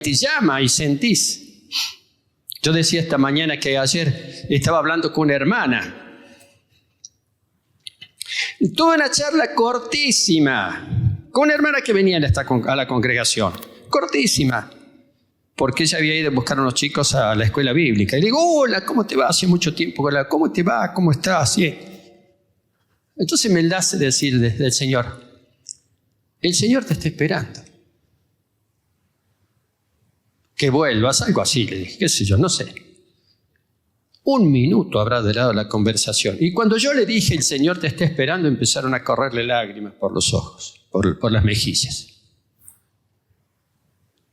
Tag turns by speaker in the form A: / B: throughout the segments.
A: te llama y sentís. Yo decía esta mañana que ayer estaba hablando con una hermana. Tuve una charla cortísima con una hermana que venía a la congregación. Cortísima. Porque ella había ido a buscar a unos chicos a la escuela bíblica. Y le digo, hola, ¿cómo te va? Hace mucho tiempo. ¿Cómo te va? ¿Cómo estás? ¿Sí? Entonces me nace decir del Señor, el Señor te está esperando. Que vuelvas, algo así, le dije, qué sé yo, no sé. 1 minuto habrá durado la conversación. Y cuando yo le dije, el Señor te está esperando, empezaron a correrle lágrimas por los ojos, por las mejillas.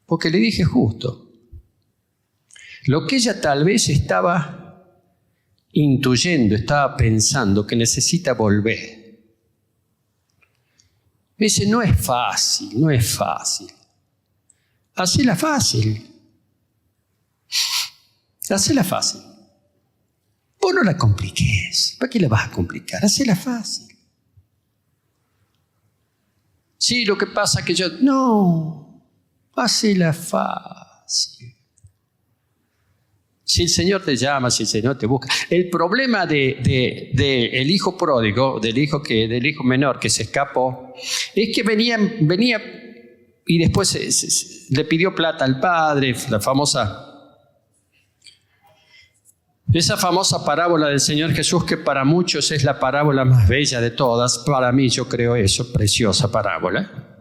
A: Porque le dije justo, lo que ella tal vez estaba intuyendo, estaba pensando que necesita volver. Me dice, no es fácil, no es fácil. Hacela fácil. Hacela fácil. Vos no la compliques. ¿Para qué la vas a complicar? Hacela fácil. Sí, lo que pasa es que yo... No, hacela fácil. Si el Señor te llama, si el Señor te busca. El problema del hijo pródigo, del hijo menor que se escapó, es que venía y después le pidió plata al padre, esa famosa parábola del Señor Jesús, que para muchos es la parábola más bella de todas. Para mí, yo creo eso, preciosa parábola.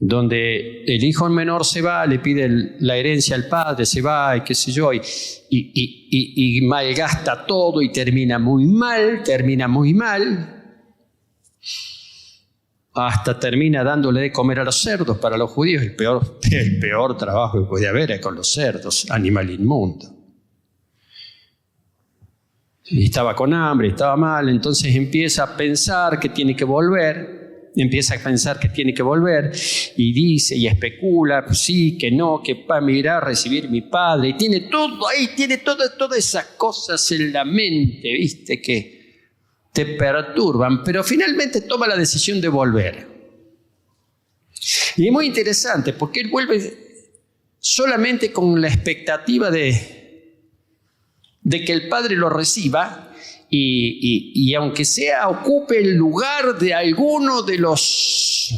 A: Donde el hijo menor se va, le pide la herencia al padre, se va y qué sé yo, y malgasta todo y termina muy mal, hasta termina dándole de comer a los cerdos. Para los judíos el peor trabajo que puede haber es con los cerdos, animal inmundo. Y estaba con hambre, estaba mal, entonces empieza a pensar que tiene que volver. Y dice y especula, pues sí, que no, que me irá a recibir mi padre. Y tiene todo ahí, tiene todas esas cosas en la mente, ¿viste? Que te perturban, pero finalmente toma la decisión de volver. Y es muy interesante porque él vuelve solamente con la expectativa de que el padre lo reciba. Y aunque sea, ocupe el lugar de alguno de los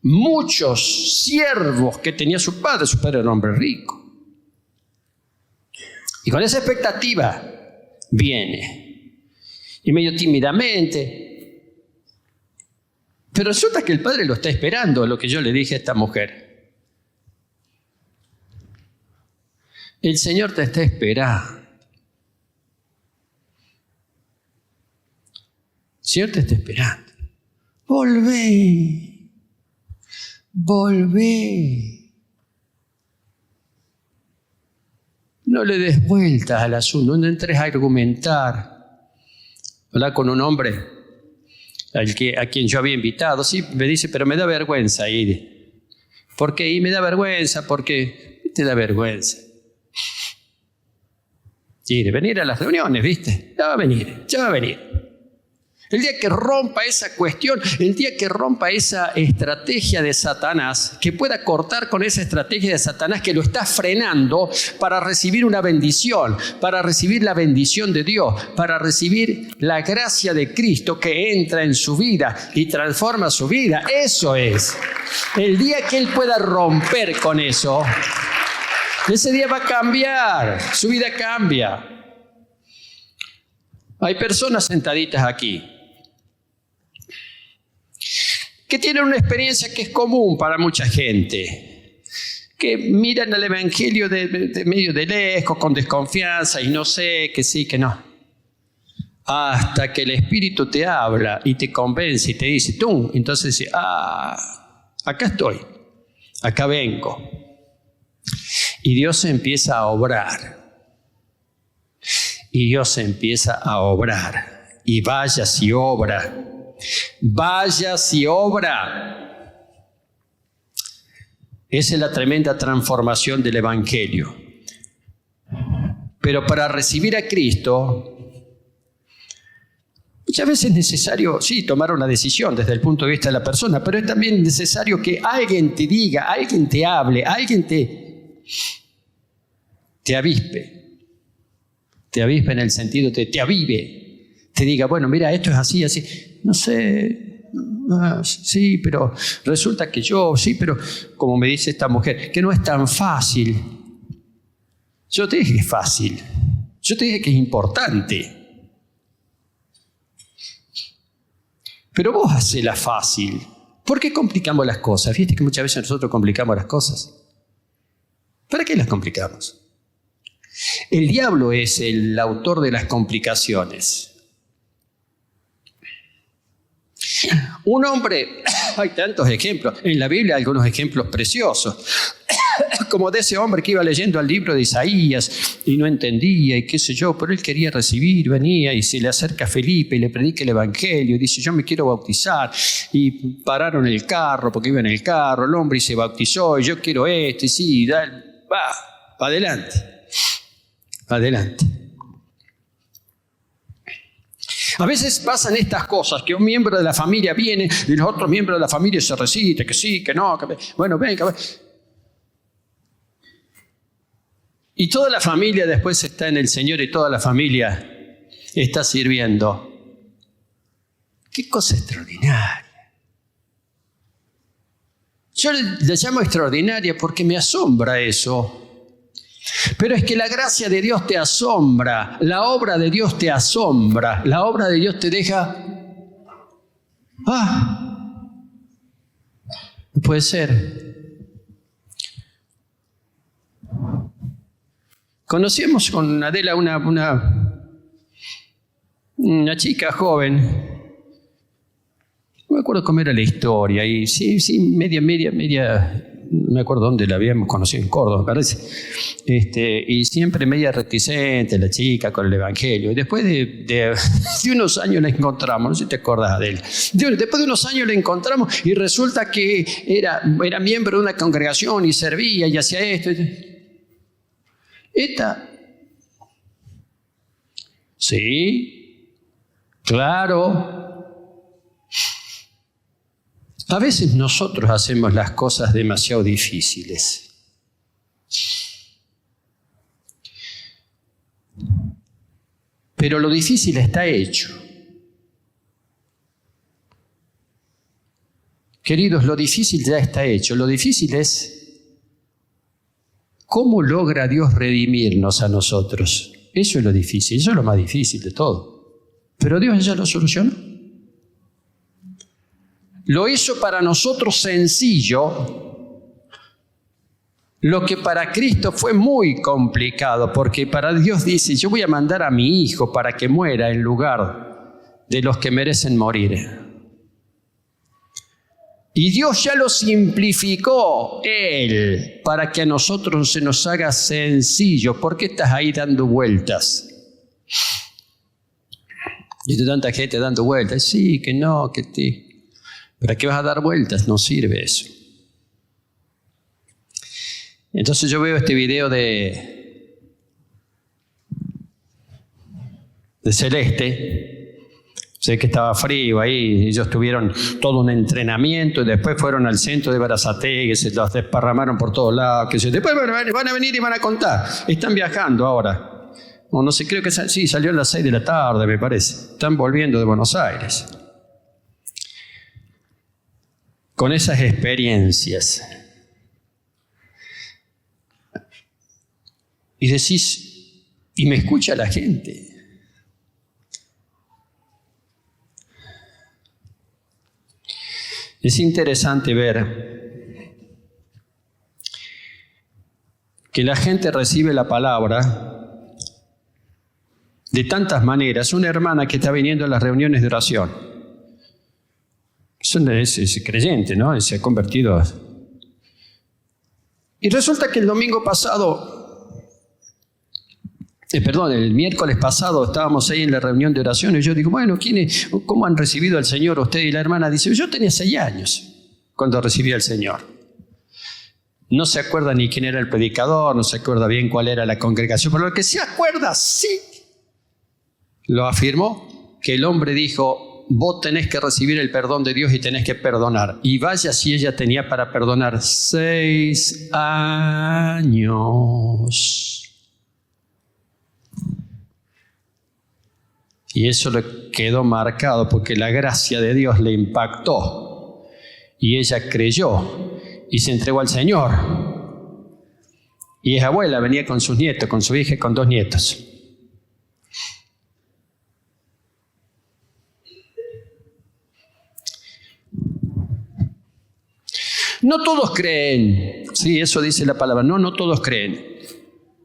A: muchos siervos que tenía su padre. Su padre era un hombre rico. Y con esa expectativa viene. Y medio tímidamente. Pero resulta que el padre lo está esperando, lo que yo le dije a esta mujer. El Señor te está esperando. El Señor te está esperando. Volvé. No le des vueltas al asunto, no entres a argumentar. Hablar con un hombre a quien yo había invitado, sí, me dice, pero me da vergüenza ir. ¿Por qué? Y me da vergüenza, porque te da vergüenza. Quiere venir a las reuniones, ¿viste? Ya va a venir. El día que rompa esa cuestión, el día que rompa esa estrategia de Satanás, que pueda cortar con esa estrategia de Satanás que lo está frenando para recibir una bendición, para recibir la bendición de Dios, para recibir la gracia de Cristo que entra en su vida y transforma su vida. Eso es. El día que él pueda romper con eso, ese día va a cambiar, su vida cambia. Hay personas sentaditas aquí que tienen una experiencia que es común para mucha gente, que miran al Evangelio de medio de lejos, con desconfianza y no sé, que sí, que no. Hasta que el Espíritu te habla y te convence y te dice, ¡tum! Entonces dice, acá estoy, acá vengo. Y Dios empieza a obrar. Y vaya si obra. Vaya si obra. Esa es la tremenda transformación del Evangelio. Pero para recibir a Cristo, Muchas veces es necesario, sí, tomar una decisión desde el punto de vista de la persona, pero es también necesario que alguien te diga, alguien te hable, alguien te avispe. Te avispe en el sentido, te avive. Te diga, bueno, mira, esto es así, así. No sé, sí, pero resulta que sí, pero como me dice esta mujer, que no es tan fácil. Yo te dije que es fácil. Yo te dije que es importante. Pero vos hacela fácil. ¿Por qué complicamos las cosas? Fíjate que muchas veces nosotros complicamos las cosas. ¿Para qué las complicamos? El diablo es el autor de las complicaciones. Un hombre, hay tantos ejemplos, en la Biblia hay algunos ejemplos preciosos, como de ese hombre que iba leyendo el libro de Isaías y no entendía y qué sé yo, pero él quería recibir, venía y se le acerca a Felipe y le predica el evangelio y dice, yo me quiero bautizar, y pararon el carro porque iba en el carro, el hombre y se bautizó y yo quiero esto y sí, va, adelante, adelante. A veces pasan estas cosas, que un miembro de la familia viene y los otros miembros de la familia se resisten, que sí, que no, que bueno, venga. Y toda la familia después está en el Señor y toda la familia está sirviendo. ¡Qué cosa extraordinaria! Yo le llamo extraordinaria porque me asombra eso. Pero es que la gracia de Dios te asombra, la obra de Dios te asombra, la obra de Dios te deja... no puede ser. Conocimos con Adela una chica joven. No me acuerdo cómo era la historia. Y sí, media. No me acuerdo dónde la habíamos conocido, en Córdoba, me parece. Y siempre media reticente la chica con el evangelio. Y después de unos años la encontramos, no sé si te acordás de él. Después de unos años la encontramos y resulta que era miembro de una congregación y servía y hacía esto. Esta, sí, claro. A veces nosotros hacemos las cosas demasiado difíciles. Pero lo difícil está hecho. Queridos, lo difícil ya está hecho. Lo difícil es cómo logra Dios redimirnos a nosotros. Eso es lo difícil, eso es lo más difícil de todo. Pero Dios ya lo solucionó. Lo hizo para nosotros sencillo, lo que para Cristo fue muy complicado, porque para Dios dice, yo voy a mandar a mi Hijo para que muera en lugar de los que merecen morir. Y Dios ya lo simplificó, Él, para que a nosotros se nos haga sencillo. ¿Por qué estás ahí dando vueltas? Y de tanta gente dando vueltas, sí, que no, que sí. ¿Para qué vas a dar vueltas? No sirve eso. Entonces yo veo este video de Celeste. Sé que estaba frío ahí. Ellos tuvieron todo un entrenamiento y después fueron al centro de Berazategui, se los desparramaron por todos lados. Después van a venir y van a contar. Están viajando ahora. No sé, creo que sí, salió a las 6 de la tarde, me parece. Están volviendo de Buenos Aires. Con esas experiencias. Y decís, y me escucha la gente. Es interesante ver que la gente recibe la palabra de tantas maneras. Una hermana que está viniendo a las reuniones de oración. Es creyente, ¿no? Se ha convertido. Y resulta que el domingo pasado, el miércoles pasado estábamos ahí en la reunión de oración y yo digo, bueno, ¿cómo han recibido al Señor usted? Y la hermana dice, yo tenía 6 años cuando recibí al Señor. No se acuerda ni quién era el predicador, no se acuerda bien cuál era la congregación, pero lo que se acuerda, sí, lo afirmó. que el hombre dijo, vos tenés que recibir el perdón de Dios y tenés que perdonar. Y vaya si ella tenía para perdonar 6 años. Y eso le quedó marcado porque la gracia de Dios le impactó. Y ella creyó y se entregó al Señor. Y es abuela, venía con sus nietos, con su hija y con 2 nietos. No todos creen. Sí, eso dice la palabra. No todos creen.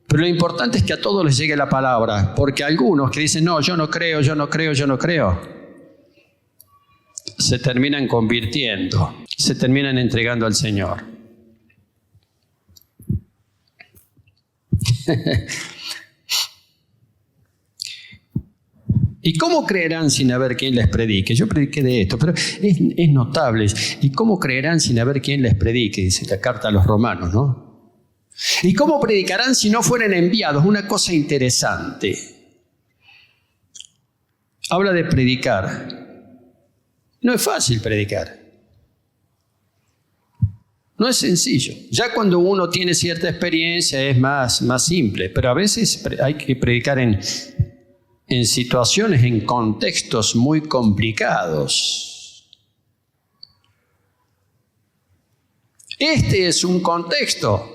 A: Pero lo importante es que a todos les llegue la palabra, porque algunos que dicen, no, yo no creo, se terminan convirtiendo, se terminan entregando al Señor. ¿Y cómo creerán sin haber quien les predique? Yo prediqué de esto, pero es notable. ¿Y cómo creerán sin haber quien les predique? Dice la carta a los romanos, ¿no? ¿Y cómo predicarán si no fueren enviados? Una cosa interesante. Habla de predicar. No es fácil predicar. No es sencillo. Ya cuando uno tiene cierta experiencia es más simple, pero a veces hay que predicar en situaciones, en contextos muy complicados. Este es un contexto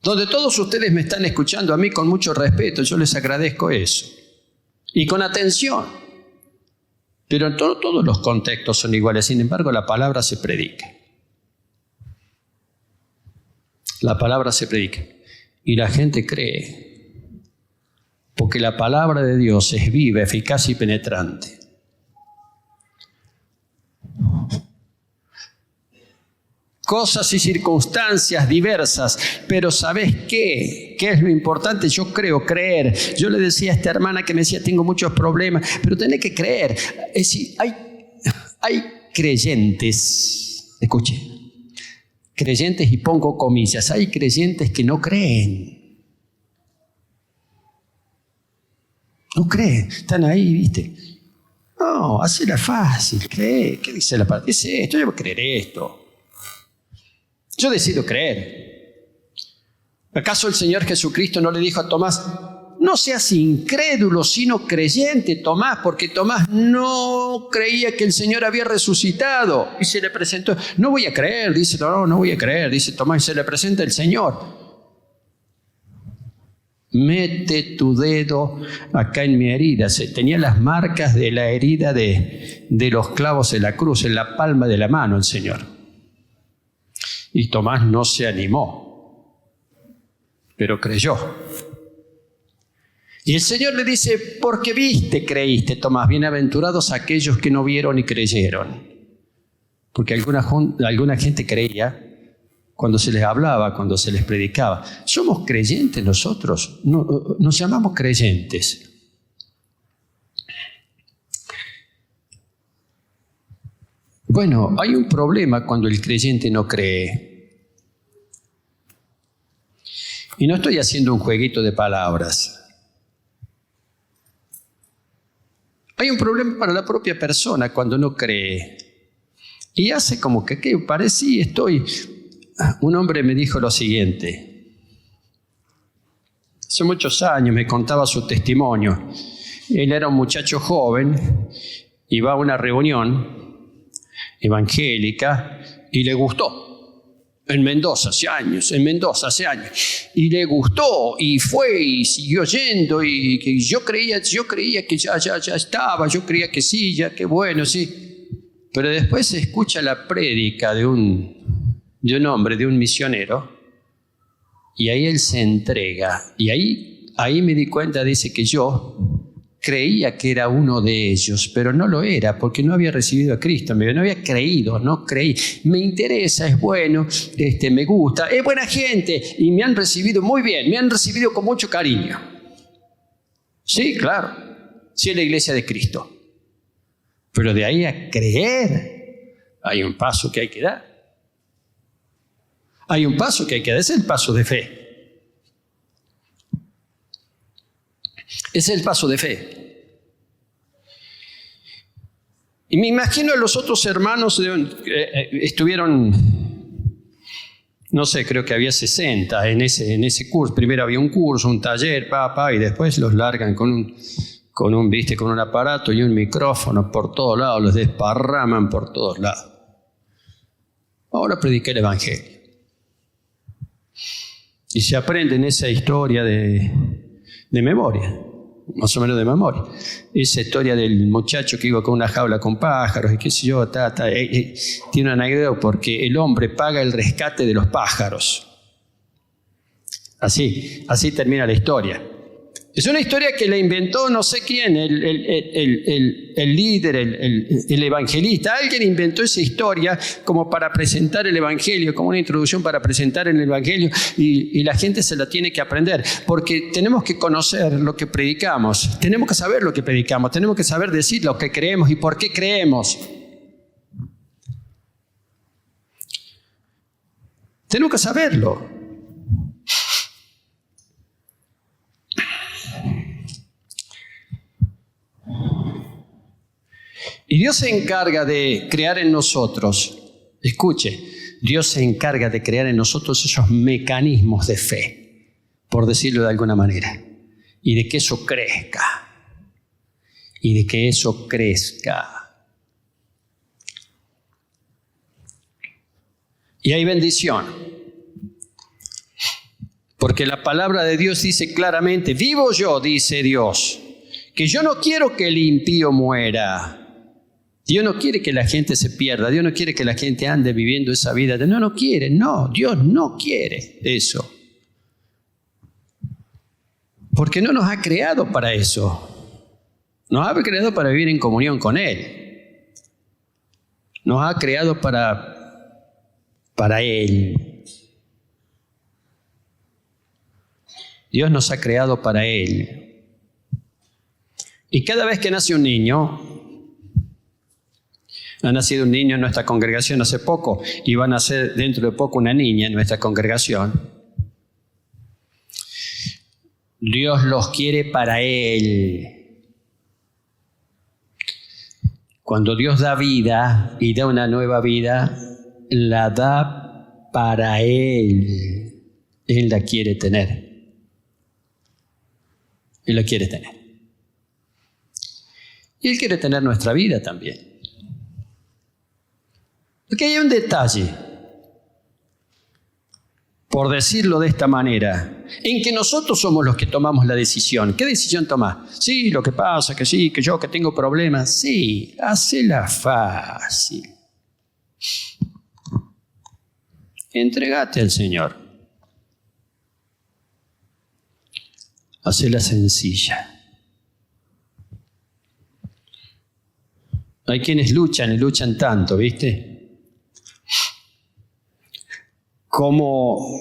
A: donde todos ustedes me están escuchando a mí con mucho respeto. Yo les agradezco eso. Y con atención. Pero en todos los contextos son iguales. Sin embargo, la palabra se predica. La palabra se predica. Y la gente cree. Porque la palabra de Dios es viva, eficaz y penetrante. Cosas y circunstancias diversas, pero ¿sabes qué? ¿Qué es lo importante? Yo creo, creer. Yo le decía a esta hermana que me decía, tengo muchos problemas, pero tenés que creer. Es decir, hay creyentes, escuche, creyentes y pongo comillas, hay creyentes que no creen. No creen, están ahí, ¿viste? No, hacela fácil, cree. ¿Qué dice la palabra? Dice esto, yo voy a creer esto. Yo decido creer. ¿Acaso el Señor Jesucristo no le dijo a Tomás, no seas incrédulo, sino creyente, Tomás, porque Tomás no creía que el Señor había resucitado? Y se le presentó, no voy a creer, dice, no voy a creer, dice Tomás, y se le presenta el Señor. Mete tu dedo acá en mi herida. Tenía las marcas de la herida de los clavos de la cruz, en la palma de la mano el Señor. Y Tomás no se animó, pero creyó. Y el Señor le dice, porque viste, creíste, Tomás, bienaventurados aquellos que no vieron y creyeron. Porque alguna gente creía cuando se les hablaba, cuando se les predicaba. ¿Somos creyentes nosotros? No, nos llamamos creyentes. Bueno, hay un problema cuando el creyente no cree. Y no estoy haciendo un jueguito de palabras. Hay un problema para la propia persona cuando no cree. Y hace como que, ¿qué? Parece, estoy... Un hombre me dijo lo siguiente. Hace muchos años me contaba su testimonio. Él era un muchacho joven, iba a una reunión evangélica y le gustó. En Mendoza hace años. Y le gustó y fue y siguió yendo y que yo creía que ya estaba, yo creía que sí, ya que bueno, sí. Pero después se escucha la prédica de un hombre, de un misionero, y ahí él se entrega. Y ahí me di cuenta, dice, que yo creía que era uno de ellos, pero no lo era, porque no había recibido a Cristo, no había creído, no creí. Me interesa, es bueno, me gusta, es buena gente, y me han recibido muy bien, me han recibido con mucho cariño. Sí, claro, sí es la iglesia de Cristo. Pero de ahí a creer, hay un paso que hay que dar. Hay un paso que hay que dar, es el paso de fe. Es el paso de fe. Y me imagino a los otros hermanos, estuvieron, no sé, creo que había 60 en ese curso. Primero había un curso, un taller, y después los largan con un aparato y un micrófono por todos lados, los desparraman por todos lados. Ahora prediqué el Evangelio. Y se aprenden esa historia de memoria, más o menos de memoria. Esa historia del muchacho que iba con una jaula con pájaros y qué sé yo, tiene una anécdota porque el hombre paga el rescate de los pájaros. Así termina la historia. Es una historia que la inventó no sé quién, el líder, el evangelista. Alguien inventó esa historia como para presentar el Evangelio, como una introducción para presentar el Evangelio, y la gente se la tiene que aprender, porque tenemos que conocer lo que predicamos, tenemos que saber lo que predicamos, tenemos que saber decir lo que creemos y por qué creemos. Tenemos que saberlo. Y Dios se encarga de crear en nosotros, escuche, Dios se encarga de crear en nosotros esos mecanismos de fe, por decirlo de alguna manera, y de que eso crezca, Y hay bendición, porque la palabra de Dios dice claramente, vivo yo, dice Dios, que yo no quiero que el impío muera. Dios no quiere que la gente se pierda, Dios no quiere que la gente ande viviendo esa vida. No quiere, Dios no quiere eso. Porque no nos ha creado para eso. Nos ha creado para vivir en comunión con Él. Nos ha creado para Él. Dios nos ha creado para Él. Y cada vez que nace un niño, ha nacido un niño en nuestra congregación hace poco y va a nacer dentro de poco una niña en nuestra congregación. Dios los quiere para Él. Cuando Dios da vida y da una nueva vida, la da para Él. Él la quiere tener. Él la quiere tener. Y Él quiere tener nuestra vida también. Porque hay un detalle, por decirlo de esta manera, en que nosotros somos los que tomamos la decisión. ¿Qué decisión tomás? Sí, lo que pasa, que sí, que yo que tengo problemas. Sí, hacela fácil. Entregate al Señor. Hacela sencilla. Hay quienes luchan y luchan tanto, ¿viste? Como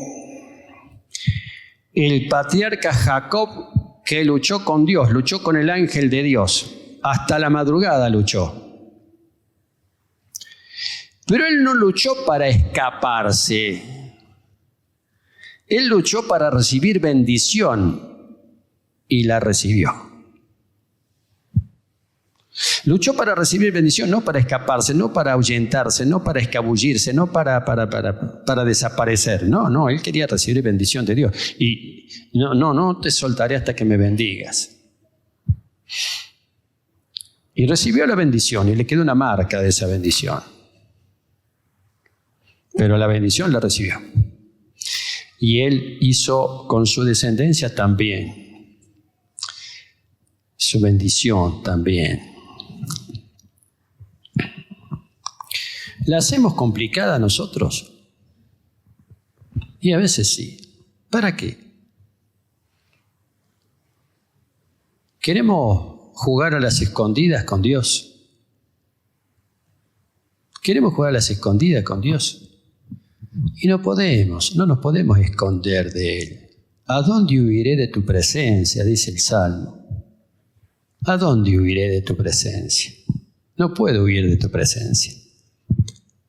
A: el patriarca Jacob, que luchó con Dios, luchó con el ángel de Dios, hasta la madrugada luchó. Pero él no luchó para escaparse, él luchó para recibir bendición y la recibió. Luchó para recibir bendición, no para escaparse, no para ahuyentarse, no para escabullirse, no para desaparecer. No, él quería recibir bendición de Dios. Y no te soltaré hasta que me bendigas. Y recibió la bendición y le quedó una marca de esa bendición. Pero la bendición la recibió. Y él hizo con su descendencia también. Su bendición también. ¿La hacemos complicada nosotros? Y a veces sí. ¿Para qué? ¿Queremos jugar a las escondidas con Dios? ¿Queremos jugar a las escondidas con Dios? Y no nos podemos esconder de Él. ¿A dónde huiré de tu presencia?, dice el Salmo. ¿A dónde huiré de tu presencia? No puedo huir de tu presencia.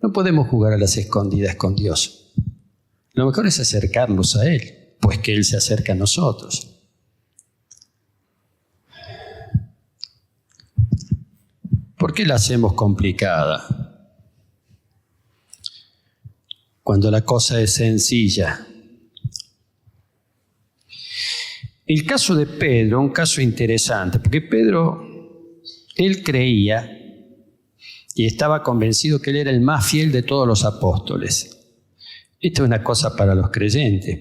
A: No podemos jugar a las escondidas con Dios. Lo mejor es acercarnos a Él, pues que Él se acerca a nosotros. qué la hacemos complicada? Cuando la cosa es sencilla. El caso de Pedro, un caso interesante, porque Pedro, él creía y estaba convencido que él era el más fiel de todos los apóstoles. Esto es una cosa para los creyentes,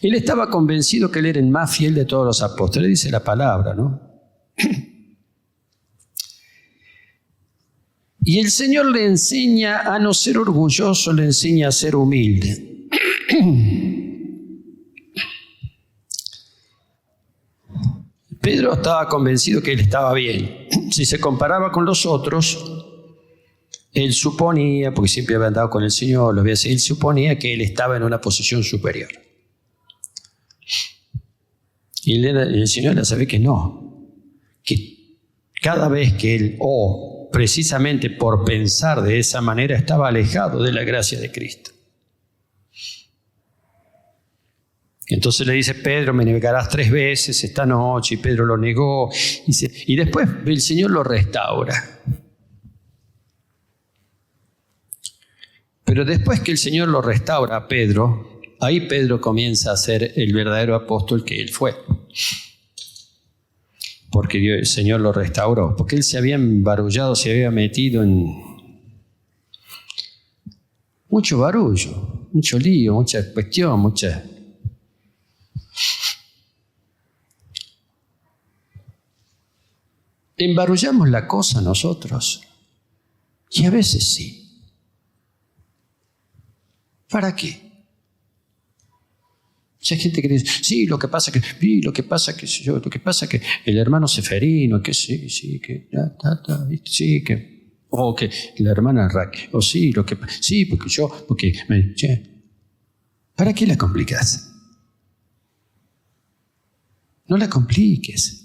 A: Él estaba convencido que él era el más fiel de todos los apóstoles, dice la palabra, ¿no? Y el Señor le enseña a no ser orgulloso, le enseña a ser humilde. Pedro estaba convencido que él estaba bien. Si se comparaba con los otros, él suponía, porque siempre había andado con el Señor, él suponía que él estaba en una posición superior. Y el Señor le sabe que no, que cada vez que él, precisamente por pensar de esa manera, estaba alejado de la gracia de Cristo. Entonces le dice, Pedro, me negarás 3 veces esta noche, y Pedro lo negó, y después el Señor lo restaura. Pero después que el Señor lo restaura a Pedro, ahí Pedro comienza a ser el verdadero apóstol que él fue. Porque el Señor lo restauró, porque él se había embarullado, se había metido en mucho barullo, mucho lío, mucha cuestión, Embarullamos la cosa nosotros, y a veces sí. ¿Para qué? Hay gente que dice, sí, lo que pasa que el hermano Seferino, que sí, que o que la hermana Raquel, o sí, ¿para qué la complicas? No la compliques.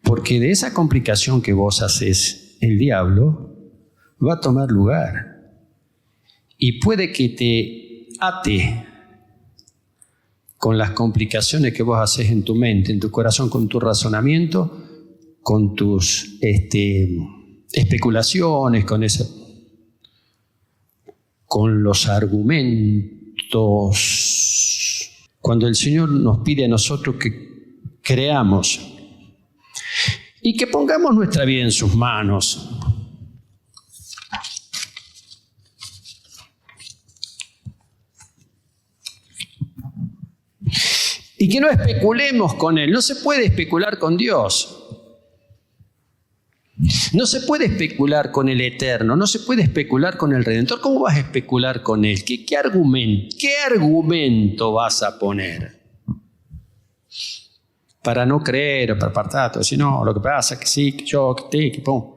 A: Porque de esa complicación que vos haces, el diablo va a tomar lugar. Y puede que te ate con las complicaciones que vos haces en tu mente, en tu corazón, con tu razonamiento, con tus especulaciones, con los argumentos. Cuando el Señor nos pide a nosotros que creamos y que pongamos nuestra vida en sus manos. Y que no especulemos con Él. No se puede especular con Dios. No se puede especular con el Eterno. No se puede especular con el Redentor. ¿Cómo vas a especular con Él? ¿Qué argumento vas a poner? Para no creer o para apartar, decir, no, lo que pasa es que sí, que yo, que pum.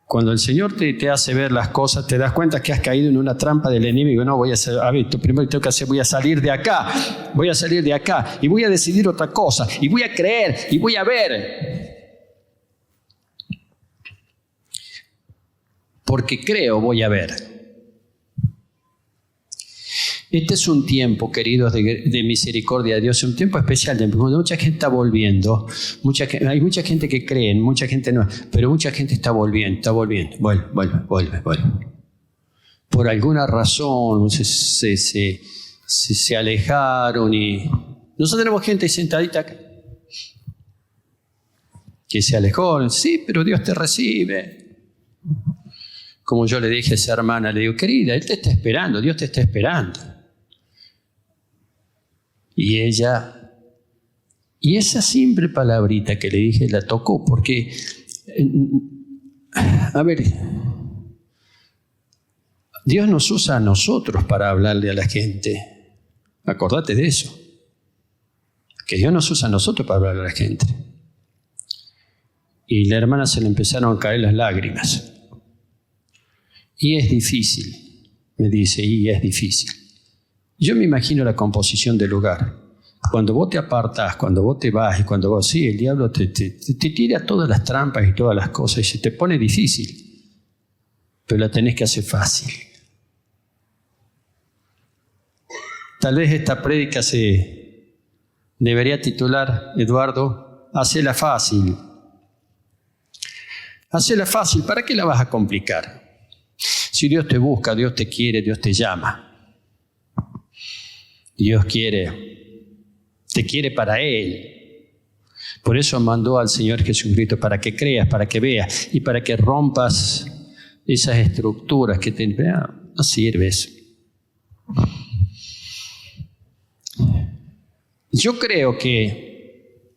A: Cuando el Señor te hace ver las cosas, te das cuenta que has caído en una trampa del enemigo. No, voy a salir de acá y voy a decidir otra cosa y voy a creer y voy a ver. Porque creo, voy a ver. Este es un tiempo, queridos, de misericordia de Dios, es un tiempo especial, cuando mucha gente está volviendo, hay mucha gente que cree, mucha gente no, pero mucha gente está volviendo, vuelve. Por alguna razón se alejaron y nosotros tenemos gente sentadita acá que se alejó, sí, pero Dios te recibe. Como yo le dije a esa hermana, le digo, querida, Él te está esperando, Dios te está esperando. Y esa simple palabrita que le dije la tocó, porque, Dios nos usa a nosotros para hablarle a la gente. Acordate de eso, que Dios nos usa a nosotros para hablarle a la gente. Y la hermana se le empezaron a caer las lágrimas. Y es difícil, me dice, y es difícil. Yo me imagino la composición del lugar. Cuando vos te apartás, cuando vos te vas y cuando vos, sí, el diablo te tira todas las trampas y todas las cosas y se te pone difícil, pero la tenés que hacer fácil. Tal vez esta prédica debería titular, Eduardo, hacela fácil. Hacela fácil, ¿para qué la vas a complicar? Si Dios te busca, Dios te quiere, Dios te llama. Dios te quiere para Él. Por eso mandó al Señor Jesucristo, para que creas, para que veas y para que rompas esas estructuras que te... No sirve eso. Yo creo que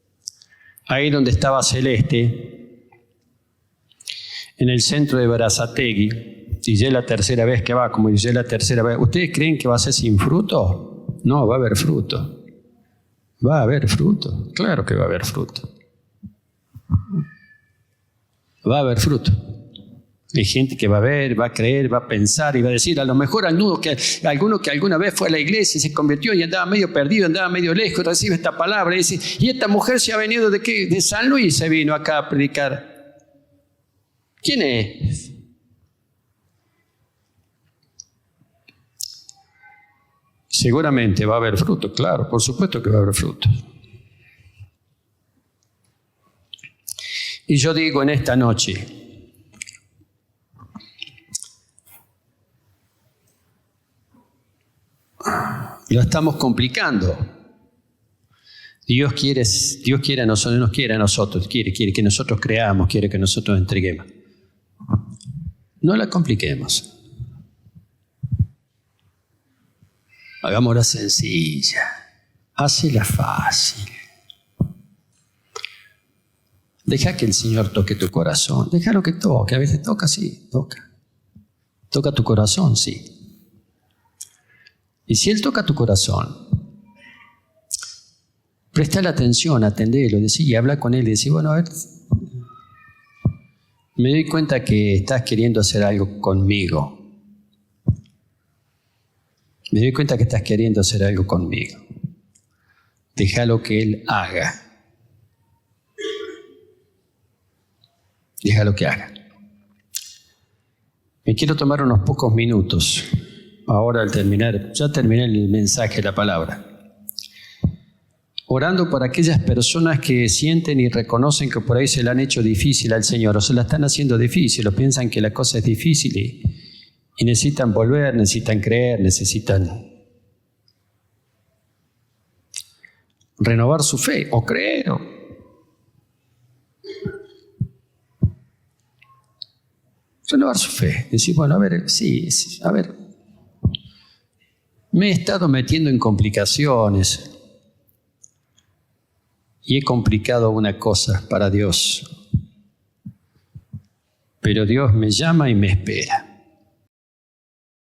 A: ahí donde estaba Celeste, en el centro de Berazategui, y ya es la tercera vez que va, como dice la tercera vez, ¿ustedes creen que va a ser sin fruto? No, va a haber fruto. Va a haber fruto, claro que va a haber fruto. Va a haber fruto. Hay gente que va a ver, va a creer, va a pensar y va a decir, a lo mejor alguno que alguna vez fue a la iglesia y se convirtió y andaba medio perdido, andaba medio lejos, recibe esta palabra y dice, ¿y esta mujer se ha venido de qué? De San Luis se vino acá a predicar. ¿Quién es? Seguramente va a haber fruto, claro, por supuesto que va a haber fruto. Y yo digo en esta noche, lo estamos complicando. Dios quiere a nosotros, nos quiere a nosotros, quiere que nosotros creamos, quiere que nosotros entreguemos. No la compliquemos. Hagámosla sencilla, hácela fácil. Deja que el Señor toque tu corazón, déjalo que toque, a veces toca, sí, toca. Toca tu corazón, sí. Y si Él toca tu corazón, presta la atención, atendelo, y habla con Él y decir, bueno, a ver, me doy cuenta que estás queriendo hacer algo conmigo. Me doy cuenta que estás queriendo hacer algo conmigo. Déjalo que Él haga. Déjalo que haga. Me quiero tomar unos pocos minutos. Ahora al terminar, ya terminé el mensaje, la palabra. Orando por aquellas personas que sienten y reconocen que por ahí se la han hecho difícil al Señor, o se la están haciendo difícil, o piensan que la cosa es difícil y necesitan volver, necesitan creer, necesitan renovar su fe, o creer, renovar su fe. Decir, bueno, a ver, sí, a ver, me he estado metiendo en complicaciones y he complicado una cosa para Dios. Pero Dios me llama y me espera.